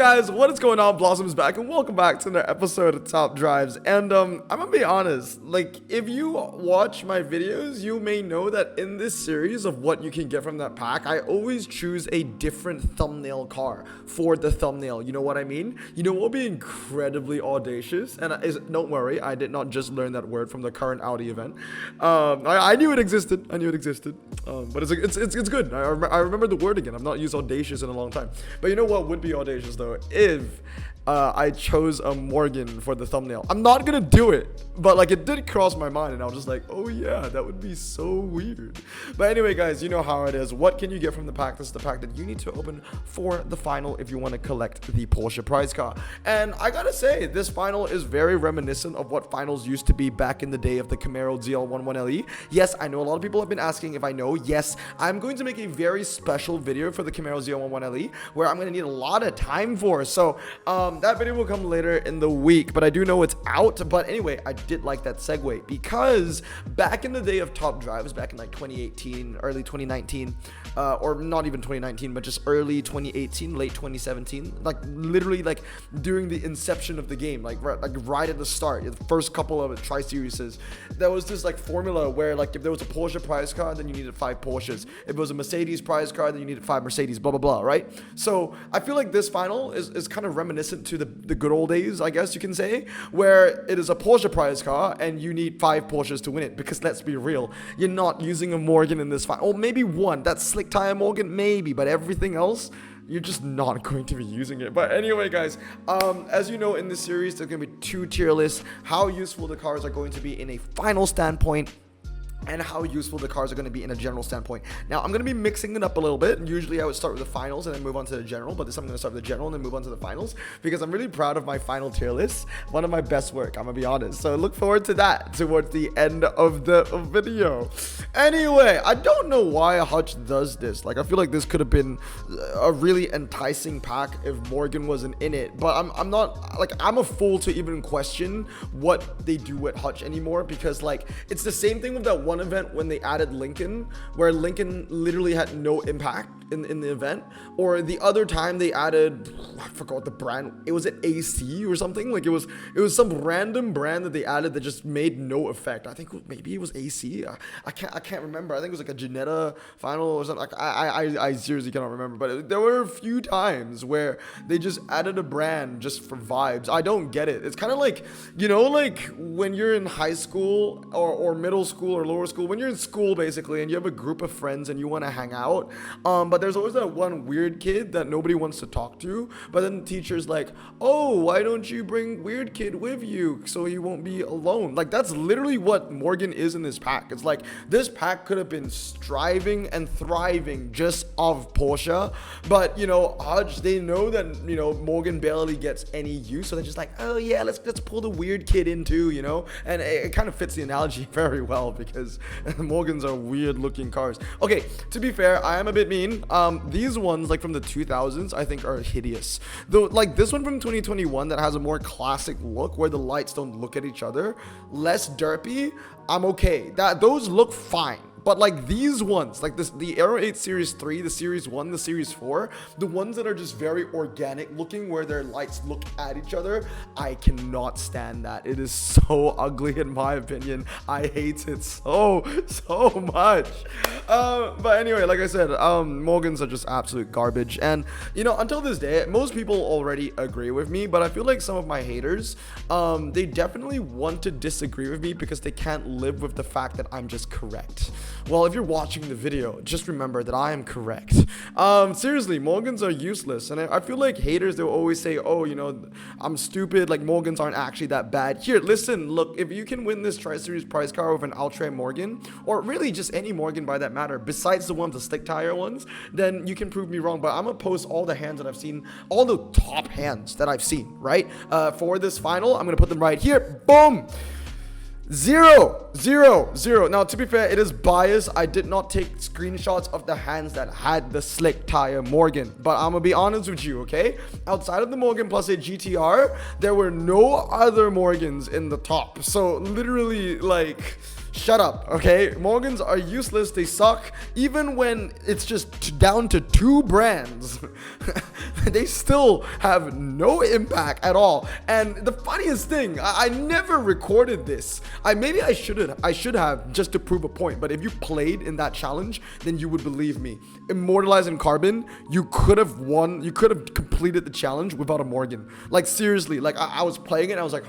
guys, what is going on? Blossom's back, and welcome back to another episode of Top Drives. And I'm gonna be honest, like, if you watch my videos, you may know that in this series of what you can get from that pack, I always choose a different thumbnail car for the thumbnail. You know what I mean? You know what would be incredibly audacious? And don't worry, I did not just learn that word from the current Audi event. I knew it existed. But it's good. I remember the word again. I've not used audacious in a long time. But you know what would be audacious though? If I chose a Morgan for the thumbnail. I'm not gonna do it, but like it did cross my mind, and I was just like, oh yeah, that would be so weird. But anyway, guys, you know how it is. What can you get from the pack? This is the pack that you need to open for the final if you want to collect the Porsche prize car. And I gotta say, this final is very reminiscent of what finals used to be back in the day of the Camaro ZL11LE. Yes, I know a lot of people have been asking if I know. Yes, I'm going to make a very special video for the Camaro ZL11LE where I'm gonna need a lot of time for. So that video will come later in the week, but I do know it's out. But anyway, I did like that segue because back in the day of Top Drives, back in like 2018, early 2019, or not even 2019, but just early 2018, late 2017, like literally like during the inception of the game, like right at the start, the first couple of tri-series, there was this like formula where like if there was a Porsche prize car, then you needed 5 Porsches. If it was a Mercedes prize car, then you needed 5 Mercedes, blah, blah, blah, right? So I feel like this final is kind of reminiscent to the good old days, I guess you can say, where it is a Porsche prize car and you need 5 Porsches to win it. Because let's be real, you're not using a Morgan in this final. Or maybe one, that slick tire Morgan, maybe, but everything else, you're just not going to be using it. But anyway, guys, as you know, in this series, there's going to be 2 tier lists, how useful the cars are going to be in a final standpoint, and how useful the cars are going to be in a general standpoint. Now, I'm going to be mixing it up a little bit. Usually, I would start with the finals and then move on to the general, but this time I'm going to start with the general and then move on to the finals because I'm really proud of my final tier list. One of my best work, I'm going to be honest. So look forward to that towards the end of the video. Anyway, I don't know why Hutch does this. Like, I feel like this could have been a really enticing pack if Morgan wasn't in it, but I'm not, like, I'm a fool to even question what they do with Hutch anymore because, like, it's the same thing with that one event when they added Lincoln, where Lincoln literally had no impact in the event, or the other time they added, I forgot the brand, it was an AC or something, like it was some random brand that they added that just made no effect. I think maybe it was AC. I can't remember. I think it was like a Janetta final or something. Like I seriously cannot remember, but there were a few times where they just added a brand just for vibes. I don't get it. It's kind of like, you know, like when you're in high school or middle school or lower school, when you're in school basically and you have a group of friends and you want to hang out, but there's always that one weird kid that nobody wants to talk to, but then the teacher's like, oh, why don't you bring weird kid with you so he won't be alone? Like, that's literally what Morgan is in this pack. It's like this pack could have been striving and thriving just off Porsche, but you know, Hodge, they know that, you know, Morgan barely gets any use, so they're just like, oh yeah, let's pull the weird kid in too, you know. And it kind of fits the analogy very well because Morgans are weird looking cars. Okay, to be fair, I am a bit mean. These ones, like from the 2000s, I think are hideous. Though, like this one from 2021 that has a more classic look where the lights don't look at each other, less derpy, I'm okay. Those look fine. But like these ones, like the Aero 8 Series 3, the Series 1, the Series 4, the ones that are just very organic looking where their lights look at each other, I cannot stand that. It is so ugly in my opinion. I hate it so much. But anyway, like I said, Morgans are just absolute garbage. And, you know, until this day, most people already agree with me, but I feel like some of my haters, they definitely want to disagree with me because they can't live with the fact that I'm just correct. Well, if you're watching the video, just remember that I am correct. Seriously, Morgans are useless. And I feel like haters, they'll always say, oh, you know, I'm stupid, like Morgans aren't actually that bad. Here, listen, look, if you can win this Tri-Series prize car with an Ultra Morgan, or really just any Morgan by that matter, besides the ones, the slick tire ones, then you can prove me wrong. But I'm gonna post all the hands that I've seen, all the top hands that I've seen, right? For this final, I'm gonna put them right here. Boom! 0, 0, 0. Now, to be fair, it is biased. I did not take screenshots of the hands that had the slick tire Morgan, but I'm gonna be honest with you, okay? Outside of the Morgan plus a GTR, there were no other Morgans in the top. So literally, like, Shut up, okay? Morgans are useless. They suck. Even when it's just down to 2 brands, they still have no impact at all. And the funniest thing, I never recorded this. Maybe I should have just to prove a point. But if you played in that challenge, then you would believe me. Immortalized in Carbon, you could have won. You could have completed the challenge without a Morgan. Like seriously, like I was playing it. And I was like,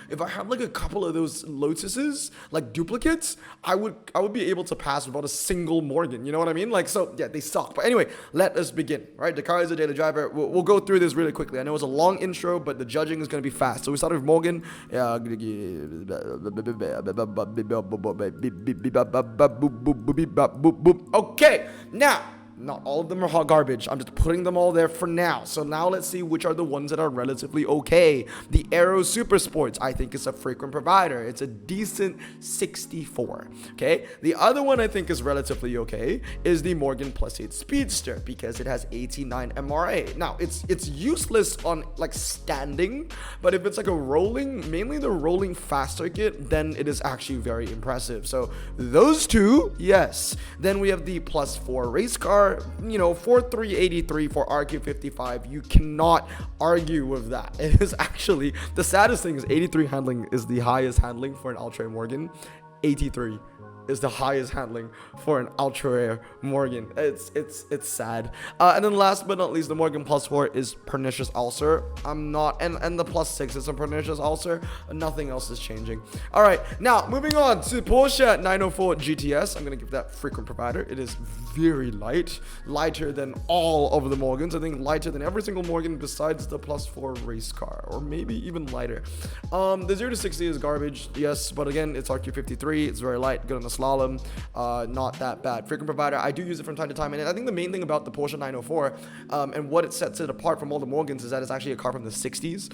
if I have like a couple of those Lotuses, like duplicates, I would be able to pass without a single Morgan. You know what I mean? Like, so yeah, they suck. But anyway, let us begin. Right, Dakar is a daily driver. We'll go through this really quickly. I know it's a long intro, but the judging is going to be fast. So we started with Morgan. Okay, now. Not all of them are hot garbage. I'm just putting them all there for now. So now let's see which are the ones that are relatively okay. The Aero Super Sports, I think, is a frequent provider. It's a decent 64. Okay. The other one I think is relatively okay is the Morgan Plus 8 Speedster because it has 89 MRA. Now it's useless on like standing, but if it's like a rolling, mainly the rolling fast circuit, then it is actually very impressive. So those two, yes. Then we have the Plus 4 race car. 4383 for RQ55. You cannot argue with that. It is actually the saddest thing is 83 handling is the highest handling for an ultra Morgan. 83 is the highest handling for an ultra rare Morgan. It's sad. And then last but not least, the Morgan Plus 4 is Pernicious Ulcer. I'm not, and the Plus 6 is a Pernicious Ulcer. Nothing else is changing. All right, now moving on to Porsche 904 GTS. I'm gonna give that frequent provider. It is very light, lighter than all of the Morgans. I think lighter than every single Morgan besides the Plus 4 race car, or maybe even lighter. The 0 to 60 is garbage, yes, but again, it's RQ53. It's very light, good on the slalom, not that bad. Frequent provider, I do use it from time to time, and I think the main thing about the Porsche 904 and what it sets it apart from all the Morgans is that it's actually a car from the 60s,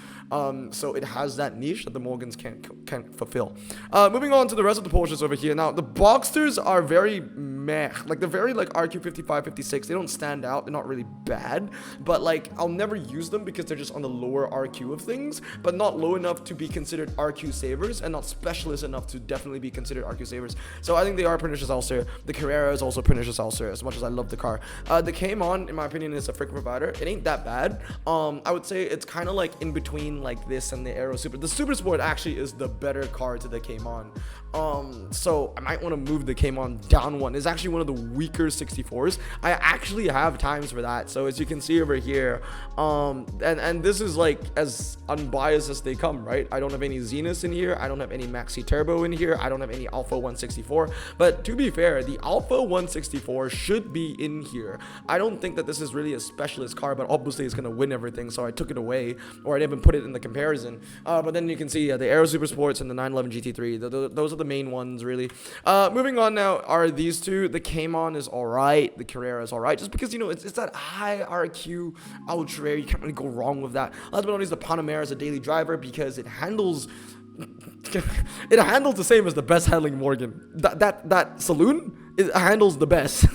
so it has that niche that the Morgans can't fulfill. Moving on to the rest of the Porsches over here. Now the Boxsters are very meh, like they're very like RQ55, 56. They don't stand out. They're not really bad, but like I'll never use them because they're just on the lower RQ of things, but not low enough to be considered RQ savers and not specialist enough to definitely be considered RQ savers. So I think they are Pernicious Ulcer. The Carrera is also Pernicious Ulcer, as much as I love the car. The Cayman, in my opinion, is a freaking provider. It ain't that bad. I would say it's kind of like in between like this and the Aero Super. The Super Sport actually is the better car to the Cayman. So I might want to move the Cayman down one. It's actually one of the weaker 64s. I actually have times for that. So as you can see over here, and this is like as unbiased as they come, right? I don't have any Zenith in here. I don't have any Maxi Turbo in here. I don't have any Alpha 164. But to be fair, the Alpha 164 should be in here. I don't think that this is really a specialist car, but obviously it's going to win everything. So I took it away, or I didn't even put it in the comparison. But then you can see the Aero Super Sports and the 911 GT3. Those are the main ones, really. Moving on now are these two. The Cayman is all right. The Carrera is all right. Just because, it's that high RQ ultra rare. You can't really go wrong with that. Last but not least, the Panamera is a daily driver because it handles the same as the best handling Morgan. That saloon, it handles the best.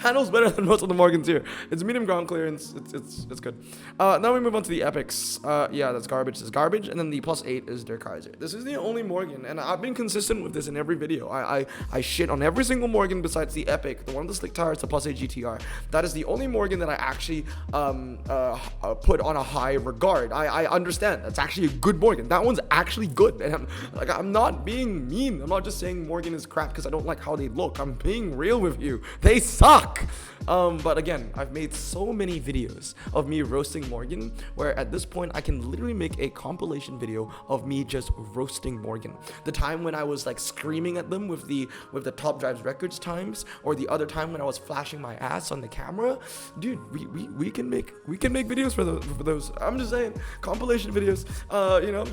Handles better than most of the Morgans here. It's medium ground clearance. It's good. Now we move on to the Epics. Yeah, that's garbage. It's garbage. And then the Plus 8 is Der Kaiser. This is the only Morgan, and I've been consistent with this in every video. I shit on every single Morgan besides the Epic, the one with the slick tires, the Plus 8 GTR. That is the only Morgan that I actually put on a high regard. I understand. That's actually a good Morgan. That one's actually good. And I'm not being mean. I'm not just saying Morgan is crap because I don't like how they look. I'm being real with you. They suck. But again, I've made so many videos of me roasting Morgan, where at this point I can literally make a compilation video of me just roasting Morgan. The time when I was like screaming at them with the Top Drives Records times, or the other time when I was flashing my ass on the camera, dude, we can make videos for those. I'm just saying, compilation videos,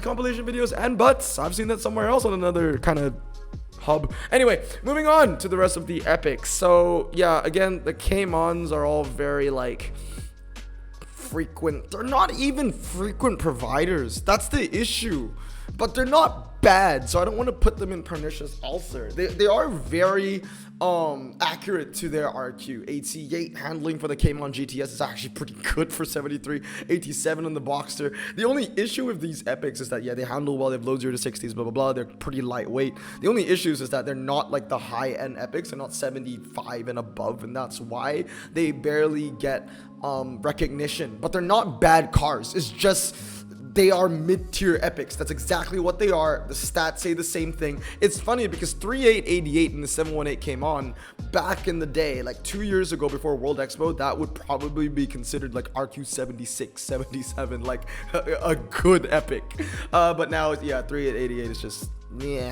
compilation videos and butts. I've seen that somewhere else on another kind of hub. Anyway, moving on to the rest of the Epics. So yeah, again, the Caymans are all very like frequent. They're not even frequent providers. That's the issue. but they're not bad, so I don't want to put them in pernicious ulcer. They are very accurate to their RQ. 88 handling for the Cayman GTS is actually pretty good for 73. 87 on the Boxster. The only issue with these epics is that, yeah, they handle well, they have low 0 to 60s, blah blah blah, they're pretty lightweight. The only issues is that they're not like the high-end epics, they're not 75 and above, and that's why they barely get recognition. But they're not bad cars, it's just they are mid-tier epics. That's exactly what they are. The stats say the same thing. It's funny because 3888 and the 718 came on back in the day, like 2 years ago before World Expo. That would probably be considered like RQ 76, 77, like a good epic. But now, yeah, 3888 is just, yeah.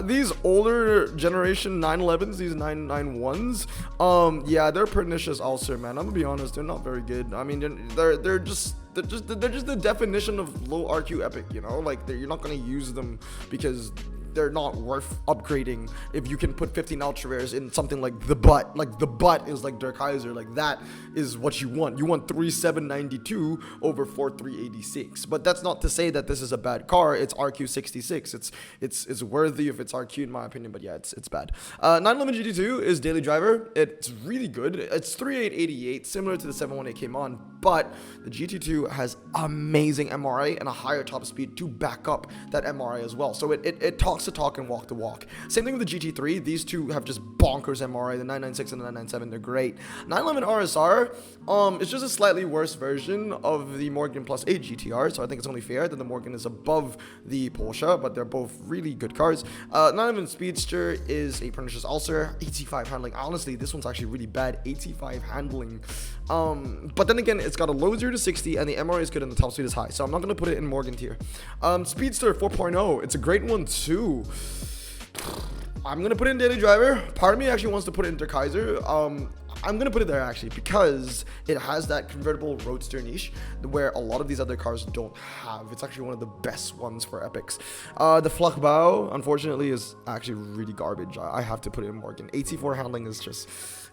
These older generation 911s, these 991s, yeah, they're pernicious ulcer, man. I'm gonna be honest, they're not very good. I mean, they're just the definition of low RQ epic, you know, like you're not going to use them because they're not worth upgrading. If you can put 15 ultra rares in something like the butt is like Der Kaiser, like that is what you want. You want 3792 over 4386. But that's not to say that this is a bad car. It's RQ66. It's worthy of its RQ in my opinion, but yeah, it's bad. 911 GT2 is daily driver. It's really good. It's 3888, similar to the 718 came on, but the GT2 has amazing MRA and a higher top speed to back up that MRA as well. So it talks the talk and walk the walk. Same thing with the GT3. These two have just bonkers MRA. The 996 and the 997, they're great. 911 RSR, it's just a slightly worse version of the Morgan Plus 8 GTR, so I think it's only fair that the Morgan is above the Porsche, but they're both really good cars. 911 Speedster is a pernicious ulcer. 85 handling. Honestly, this one's actually really bad. 85 handling. But then again, it's got a low 0 to 60 and the MRA is good and the top speed is high, so I'm not going to put it in Morgan tier. Speedster 4.0, it's a great one too. I'm gonna put it in daily driver. Part of me actually wants to put it in Der Kaiser. I'm gonna put it there actually because it has that convertible roadster niche where a lot of these other cars don't have. It's actually one of the best ones for epics. The Flachbau, unfortunately, is actually really garbage. I have to put it in Morgan. 84 handling is just,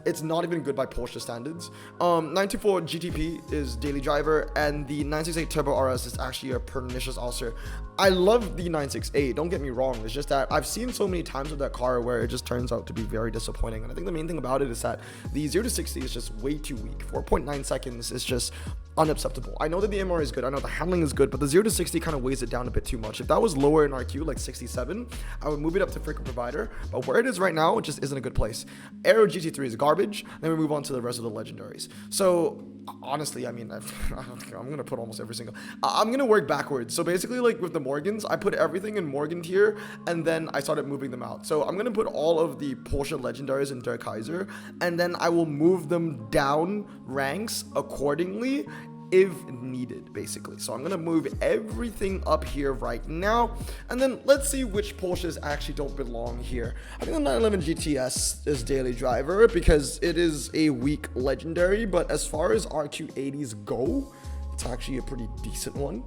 it's not even good by Porsche standards. 924 GTP is daily driver, and the 968 Turbo RS is actually a pernicious ulcer. I love the 968, don't get me wrong. It's just that I've seen so many times with that car where it just turns out to be very disappointing. And I think the main thing about it is that the 0 to 60 is just way too weak. 4.9 seconds is just unacceptable. I know that the MR is good, I know the handling is good, but the 0 to 60 kind of weighs it down a bit too much. If that was lower in RQ, like 67, I would move it up to frequent provider, but where it is right now, it just isn't a good place. Aero GT3 is garbage, then we move on to the rest of the legendaries. So honestly, I mean, I'm gonna put almost every single, I'm gonna work backwards. So basically, like with the Morgans, I put everything in Morgan tier, and then I started moving them out. So I'm gonna put all of the Porsche legendaries in Der Kaiser, and then I will move them down ranks accordingly if needed, basically. So I'm gonna move everything up here right now, and then let's see which Porsches actually don't belong here. I think the 911 GTS is daily driver because it is a weak legendary, but as far as RQ80s go, it's actually a pretty decent one,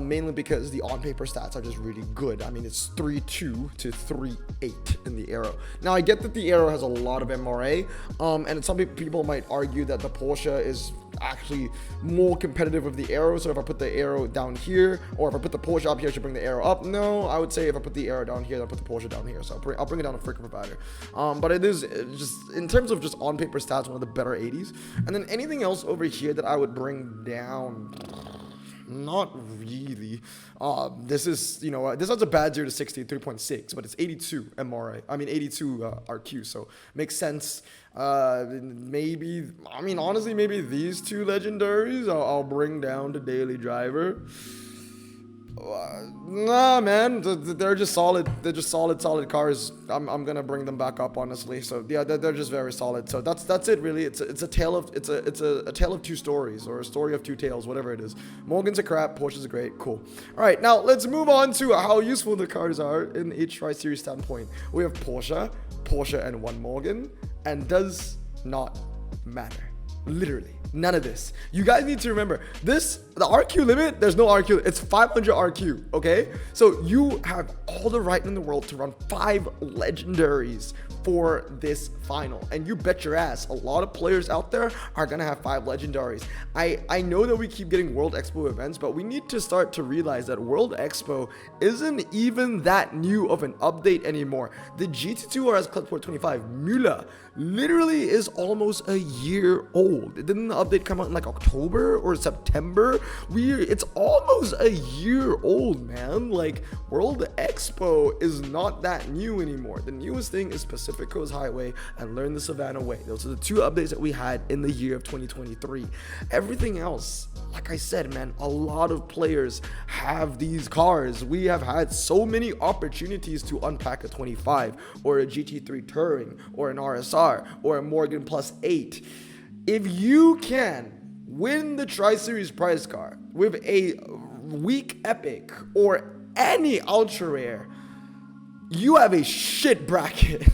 mainly because the on-paper stats are just really good. I mean, it's 3.2 to 3.8 in the Aero. Now, I get that the Aero has a lot of MRA, and some people might argue that the Porsche is actually more competitive with the Aero. So if I put the Aero down here, or if I put the Porsche up here, I should bring the Aero up. No, I would say if I put the Aero down here, then I put the Porsche down here. So I'll bring it down to freaking provider. But it is just, in terms of just on-paper stats, one of the better 80s. And then anything else over here that I would bring down, not really. This is, you know, this has a bad 0 to 60, 3.6, but it's 82 MRA. I mean, 82 RQ, so makes sense. Maybe, I mean, honestly, maybe these two legendaries I'll bring down to daily driver. Nah, man, they're just solid. They're just solid cars. I'm gonna bring them back up, honestly. So yeah, they're just very solid. So that's it, really. It's a tale of a tale of two stories, or a story of two tales, whatever it is. Morgan's a crap, Porsche's a great. Cool. All right, now let's move on to how useful the cars are in each Tri-Series standpoint. We have Porsche, and one Morgan, and does not matter. Literally. None of this. You guys need to remember this. the RQ limit, there's no RQ. It's 500 RQ, okay? So you have all the right in the world to run 5 legendaries for this final, and you bet your ass a lot of players out there are gonna have 5 legendaries. I know that we keep getting World Expo events, but we need to start to realize that World Expo isn't even that new of an update anymore. The GT2 RS Clipboard 25 Müller literally is almost a year old. Didn't the update come out in like October or September? It's almost a year old, man. Like, World Expo is not that new anymore. The newest thing is Pacific Coast Highway and Learn the Savannah Way. Those are the 2 updates that we had in the year of 2023. Everything else, like I said, man, a lot of players have these cars. We have had so many opportunities to unpack a 25 or a GT3 Touring or an RSR or a Morgan Plus 8. If you can win the Tri-Series prize car with a weak epic or any ultra rare, you have a shit bracket.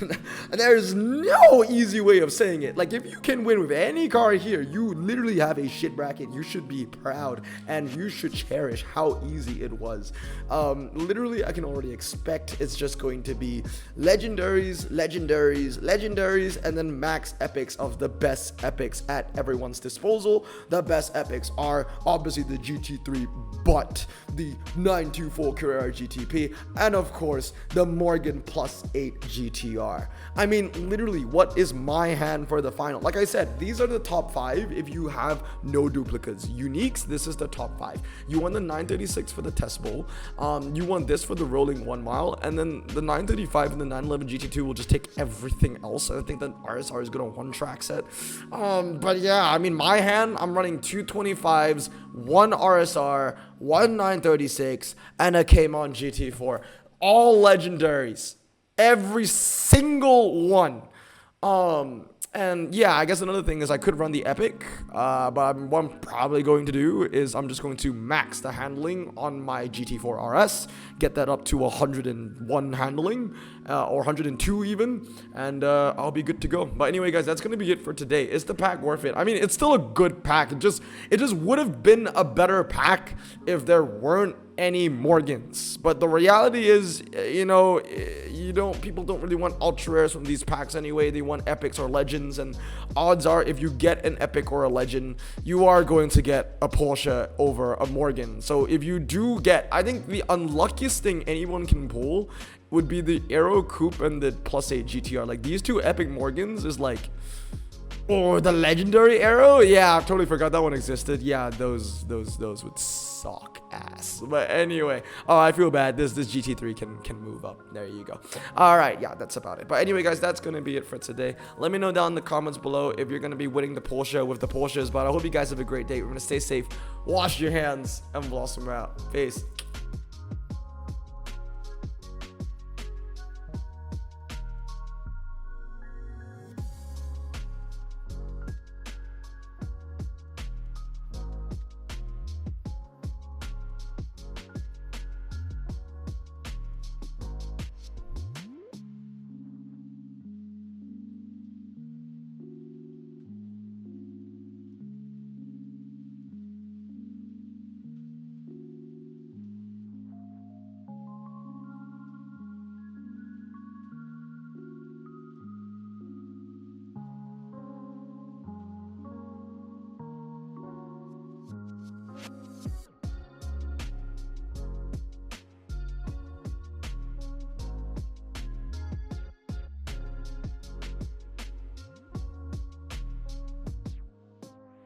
There's no easy way of saying it. Like, if you can win with any car here, you literally have a shit bracket. You should be proud and you should cherish how easy it was. Literally, I can already expect it's just going to be legendaries, legendaries, legendaries, and then max epics of the best epics at everyone's disposal. The best epics are obviously the GT3, but the 924 Carrera GTP, and of course the Morgan Plus 8 GTR. I mean, literally, what is my hand for the final? Like I said, these are the top 5 if you have no duplicates. Uniques, this is the top 5. You want the 936 for the test bowl, you want this for the rolling 1 mile, and then the 935 and the 911 GT2 will just take everything else. I think that RSR is gonna one track set. But yeah, I mean, my hand, I'm running 2 25s, 1 RSR, 1 936, and a Cayman GT4. All legendaries, every single one. And yeah, I guess another thing is I could run the epic, but what I'm probably going to do is I'm just going to max the handling on my GT4 RS, get that up to 101 handling, or 102 even, and I'll be good to go. But anyway, guys, that's gonna be it for today. Is the pack worth it? I mean, it's still a good pack. It just would have been a better pack if there weren't any Morgans. But the reality is, people don't really want ultra rares from these packs anyway. They want epics or legends, and odds are if you get an epic or a legend, you are going to get a Porsche over a Morgan. So if you do get, I think the unluckiest thing anyone can pull would be the Aero Coupe and the Plus 8 GTR. Like, these 2 epic Morgans is like, or the legendary Aero. Yeah, I totally forgot that one existed. Yeah, those would suck ass. But anyway, oh, I feel bad. This GT3 can move up. There you go. All right, yeah, that's about it. But anyway, guys, that's gonna be it for today. Let me know down in the comments below if you're gonna be winning the Porsche with the Porsches. But I hope you guys have a great day. We're gonna stay safe, wash your hands, and blossom out. Peace.